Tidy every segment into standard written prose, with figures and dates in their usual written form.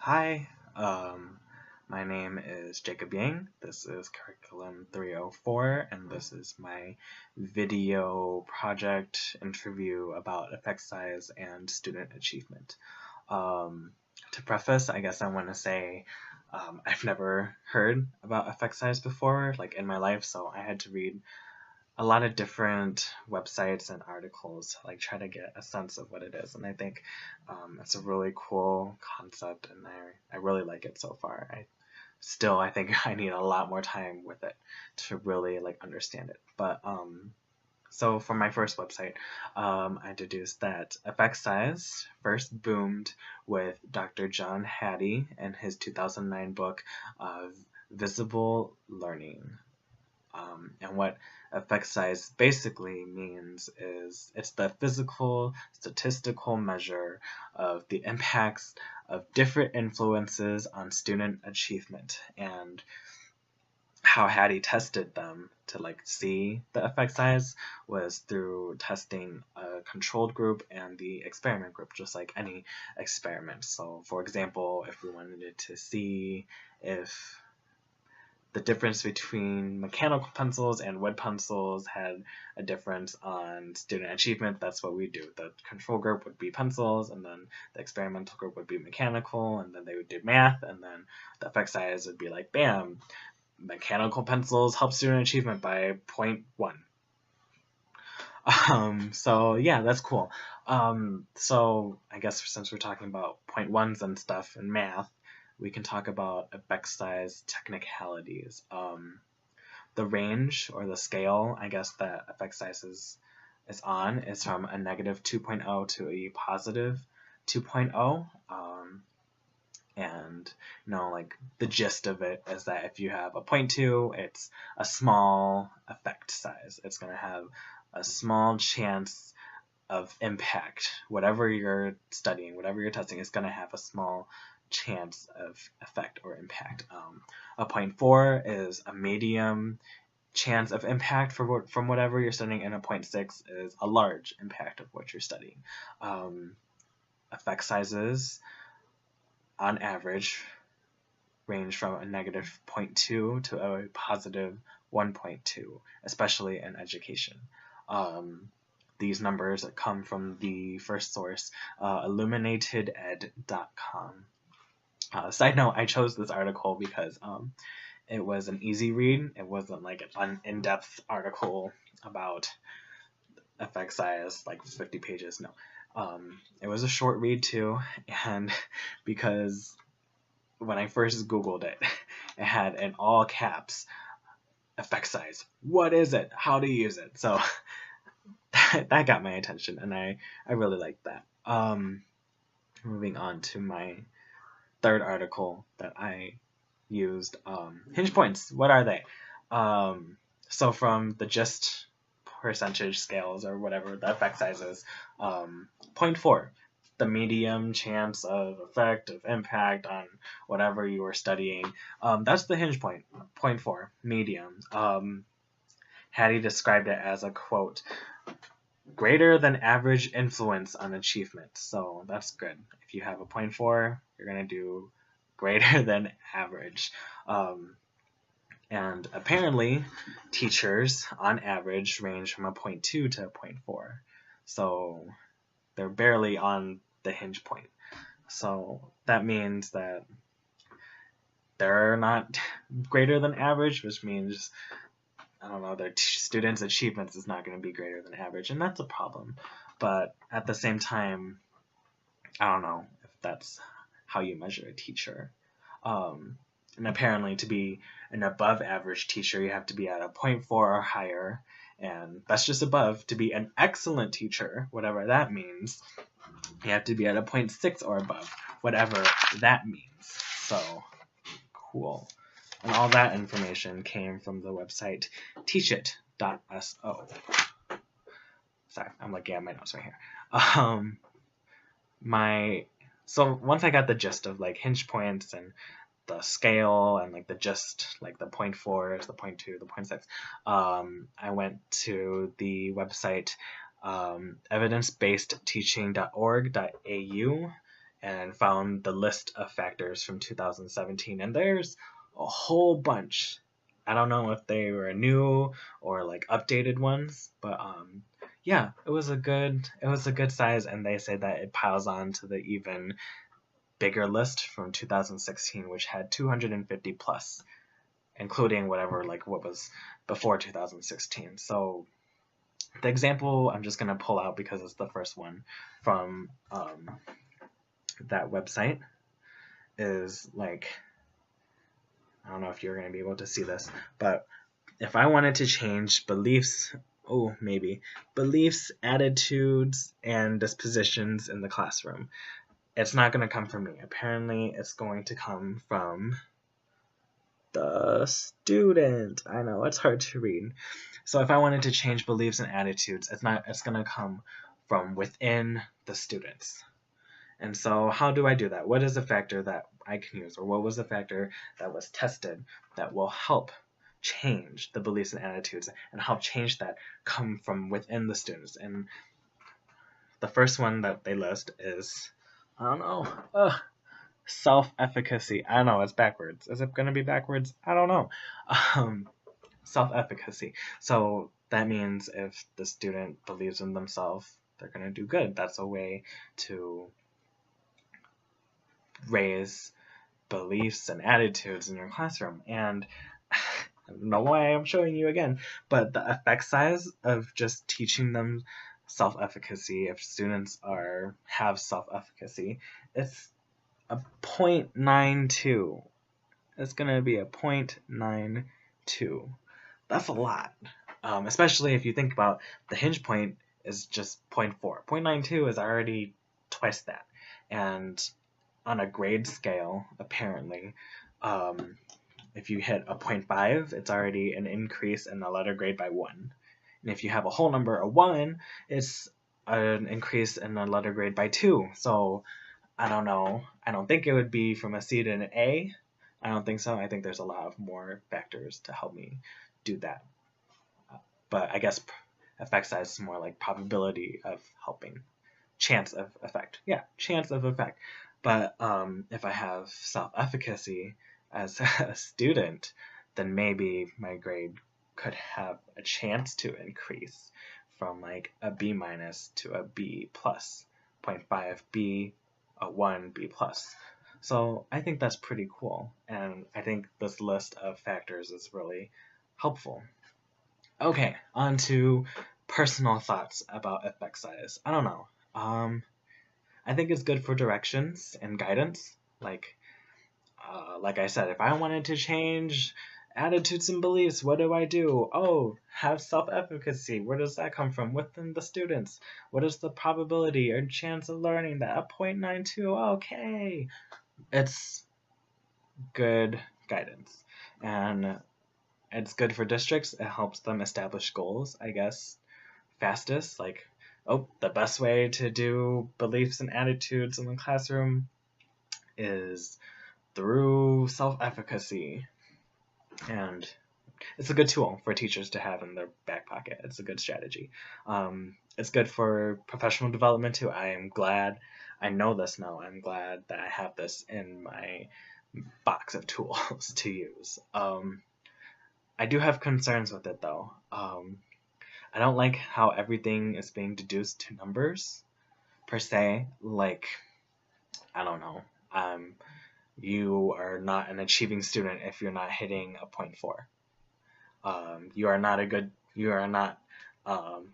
Hi, my name is Jaycob Yang. This is Curriculum 304, and this is my video project interview about effect size and student achievement. To preface, I guess I want to say I've never heard about effect size before, like in my life, so I had to read a lot of different websites and articles to like try to get a sense of what it is, and I think it's a really cool concept, and I really like it so far. I think I need a lot more time with it to really like understand it. But so for my first website, I deduced that effect size first boomed with Dr. John Hattie and his 2009 book, Visible Learning. And what effect size basically means is it's the physical statistical measure of the impacts of different influences on student achievement, and how Hattie tested them to like see the effect size was through testing a controlled group and the experiment group, just like any experiment. So for example, if we wanted to see if the difference between mechanical pencils and wood pencils had a difference on student achievement, that's what we do. The control group would be pencils, and then the experimental group would be mechanical, and then they would do math, and then the effect size would be like, bam, mechanical pencils help student achievement by 0.1. So yeah, that's cool. So I guess since we're talking about 0.1s and stuff in math, we can talk about effect size technicalities. The range or the scale, I guess, that effect size is on is from a negative 2.0 to a positive 2.0. And like the gist of it is that if you have a 0.2, it's a small effect size. It's going to have a small chance of impact. Whatever you're studying, whatever you're testing, is going to have a small chance of effect or impact. A 0.4 is a medium chance of impact from whatever you're studying, and a 0.6 is a large impact of what you're studying. Effect sizes, on average, range from a negative 0.2 to a positive 1.2, especially in education. These numbers come from the first source, illuminateded.com. Side note, I chose this article because it was an easy read. It wasn't like an in-depth article about effect size, like 50 pages. No. It was a short read too, and because when I first Googled it, it had in all caps, effect size. What is it? How to use it? So that got my attention, and I really liked that. Moving on to my third article that I used, hinge points. What are they? So from the GIST percentage scales or whatever the effect size is, 0.4, the medium chance of effect, of impact on whatever you were studying. That's the hinge point, 0.4, medium. Hattie described it as a, quote, greater than average influence on achievement. So that's good. If you have a 0.4, you're going to do greater than average. And apparently, teachers, on average, range from a 0.2 to a 0.4. So they're barely on the hinge point. So that means that they're not greater than average, which means, I don't know, their students' achievements is not going to be greater than average, and that's a problem. But at the same time, I don't know if that's how you measure a teacher. And apparently, to be an above average teacher, you have to be at a 0.4 or higher, and that's just above. To be an excellent teacher, whatever that means, you have to be at a 0.6 or above, whatever that means. So, cool. And all that information came from the website teachit.so. Sorry, I'm looking at my notes right here. So once I got the gist of like hinge points and the scale and like the gist, like the 0.4, the 0.2, the 0.6, I went to the website evidencebasedteaching.org.au, and found the list of factors from 2017, and there's a whole bunch. I don't know if they were new or like updated ones, but yeah, it was a good size, and they say that it piles on to the even bigger list from 2016, which had 250 plus, including whatever like what was before 2016. So the example I'm just gonna pull out because it's the first one from that website is like, I don't know if you're gonna be able to see this, but if I wanted to change beliefs, beliefs, attitudes, and dispositions in the classroom, it's not going to come from me. Apparently, it's going to come from the student. I know, it's hard to read. So if I wanted to change beliefs and attitudes, it's going to come from within the students. And so how do I do that? What is a factor that I can use, or what was the factor that was tested that will help change the beliefs and attitudes and help change that come from within the students? And the first one that they list is, I don't know, self-efficacy. I don't know, it's backwards. Is it going to be backwards? I don't know. Self-efficacy. So that means if the student believes in themselves, they're going to do good. That's a way to raise beliefs and attitudes in your classroom. And I don't know why I'm showing you again, but the effect size of just teaching them self-efficacy, if students have self-efficacy, it's a 0.92. It's going to be a 0.92. That's a lot, especially if you think about the hinge point is just 0.4. 0.92 is already twice that. And on a grade scale, apparently, if you hit a 0.5, it's already an increase in the letter grade by 1. And if you have a whole number of 1, it's an increase in the letter grade by 2. So I don't know. I don't think it would be from a C to an A. I don't think so. I think there's a lot of more factors to help me do that. But I guess effect size is more like probability of helping. Chance of effect. Yeah, chance of effect. But if I have self-efficacy as a student, then maybe my grade could have a chance to increase from like a B minus to a B plus, 0.5 B, a 1 B plus. So I think that's pretty cool, and I think this list of factors is really helpful. Okay, on to personal thoughts about effect size. I don't know. I think it's good for directions and guidance. Like I said, if I wanted to change attitudes and beliefs, what do I do? Oh, have self-efficacy. Where does that come from? Within the students. What is the probability or chance of learning that? A 0.92. Okay. It's good guidance. And it's good for districts. It helps them establish goals, I guess, fastest. Like, the best way to do beliefs and attitudes in the classroom is through self-efficacy. And it's a good tool for teachers to have in their back pocket. It's a good strategy. It's good for professional development too. I know this now. I'm glad that I have this in my box of tools to use. I do have concerns with it though. I don't like how everything is being deduced to numbers, per se. Like, I don't know. You are not an achieving student if you're not hitting a 0.4. You are not,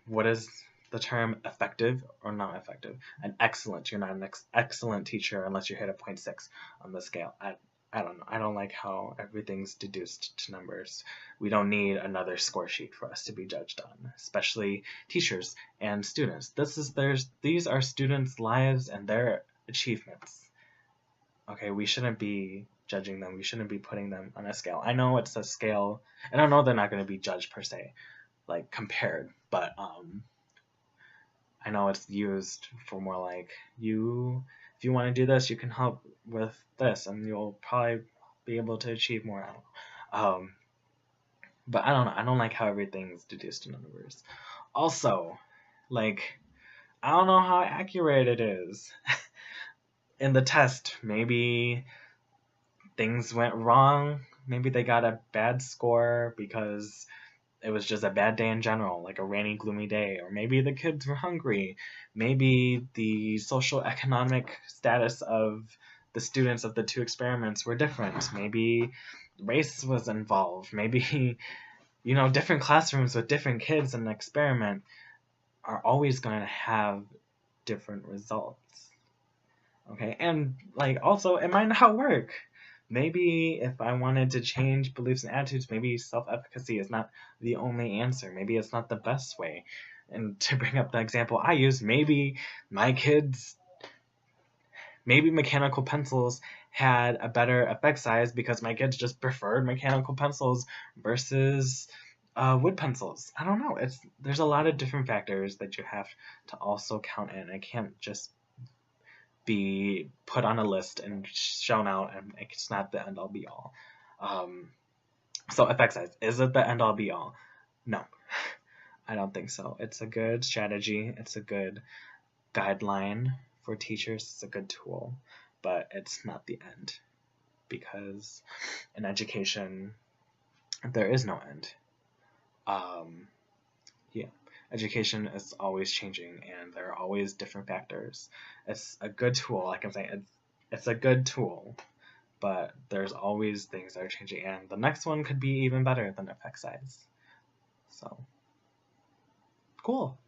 what is the term, effective or not effective? An excellent. You're not an excellent teacher unless you hit a 0.6 on the scale. I don't know. I don't like how everything's deduced to numbers. We don't need another score sheet for us to be judged on, especially teachers and students. These are students' lives and their achievements. Okay, we shouldn't be judging them. We shouldn't be putting them on a scale. I know it's a scale, and I know they're not going to be judged per se, like compared, but I know it's used for more like, if you want to do this, you can help with this, and you'll probably be able to achieve more. I don't know. But I don't know. I don't like how everything's deduced to numbers. Also, like, I don't know how accurate it is. in the test, maybe things went wrong. Maybe they got a bad score because it was just a bad day in general, like a rainy, gloomy day. Or maybe the kids were hungry. Maybe the social economic status of the students of the two experiments were different. Maybe race was involved. Maybe, different classrooms with different kids in an experiment are always going to have different results. Okay, and also it might not work. Maybe if I wanted to change beliefs and attitudes, maybe self-efficacy is not the only answer. Maybe it's not the best way. And to bring up the example I use, maybe mechanical pencils had a better effect size because my kids just preferred mechanical pencils versus wood pencils. I don't know. There's a lot of different factors that you have to also count in. It can't just be put on a list and shown out, and it's not the end-all be-all. So effect size, is it the end-all be-all? No, I don't think so. It's a good strategy. It's a good guideline for teachers. It's a good tool, but it's not the end, because in education, there is no end. Education is always changing, and there are always different factors. It's a good tool, like I'm saying, it's a good tool, but there's always things that are changing, and the next one could be even better than effect size. So, cool.